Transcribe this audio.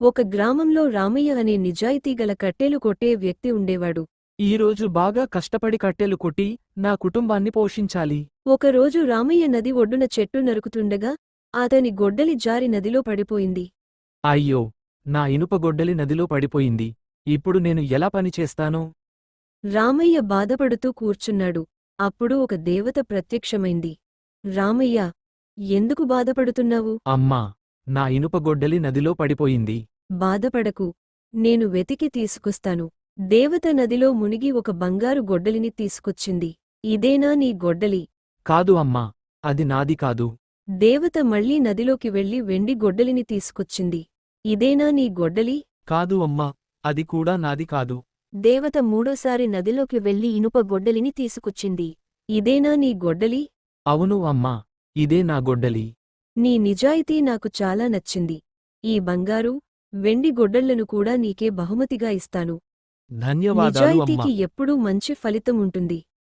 ఒక గ్రామంలో రామయ్య అనే నిజాయితీగల కట్టెలు కొట్టే వ్యక్తి ఉండేవాడు. ఈరోజు బాగా కష్టపడి కట్టెలు కొట్టి నా కుటుంబాన్ని పోషించాలి. ఒకరోజు రామయ్య నది ఒడ్డున చెట్టు నరుకుతుండగా అతని గొడ్డలి జారి నదిలో పడిపోయింది. అయ్యో, నా ఇనుప గొడ్డలి నదిలో పడిపోయింది. ఇప్పుడు నేను ఎలా పని చేస్తాను? రామయ్య బాధపడుతూ కూర్చున్నాడు. అప్పుడు ఒక దేవత ప్రత్యక్షమైంది. రామయ్యా, ఎందుకు బాధపడుతున్నావు? అమ్మా, నా ఇనుప గొడ్డలి నదిలో పడిపోయింది. బాధపడకు, నేను వెతికి తీసుకొస్తాను. దేవత నదిలో మునిగి ఒక బంగారు గొడ్డలిని తీసుకొచ్చింది. ఇదేనా నీ గొడ్డలి? కాదు అమ్మా, అది నాది కాదు. దేవత మళ్ళీ నదిలోకి వెళ్లి వెండి గొడ్డలిని తీసుకొచ్చింది. ఇదేనా నీ గొడ్డలి? కాదు అమ్మా, అది కూడా నాది కాదు. దేవత మూడోసారి నదిలోకి వెళ్లి ఇనుప గొడ్డలిని తీసుకొచ్చింది. ఇదేనా నీ గొడ్డలి? అవును అమ్మా, ఇదే నా గొడ్డలి. నీ నిజాయితీ నాకు చాలా నచ్చింది. ఈ బంగారు, వెండి గొడ్డళ్లను కూడా నీకే బహుమతిగా ఇస్తాను. ధన్యవాదాలు అమ్మా. నిజాయితీకి ఎప్పుడూ మంచి ఫలితం ఉంటుంది.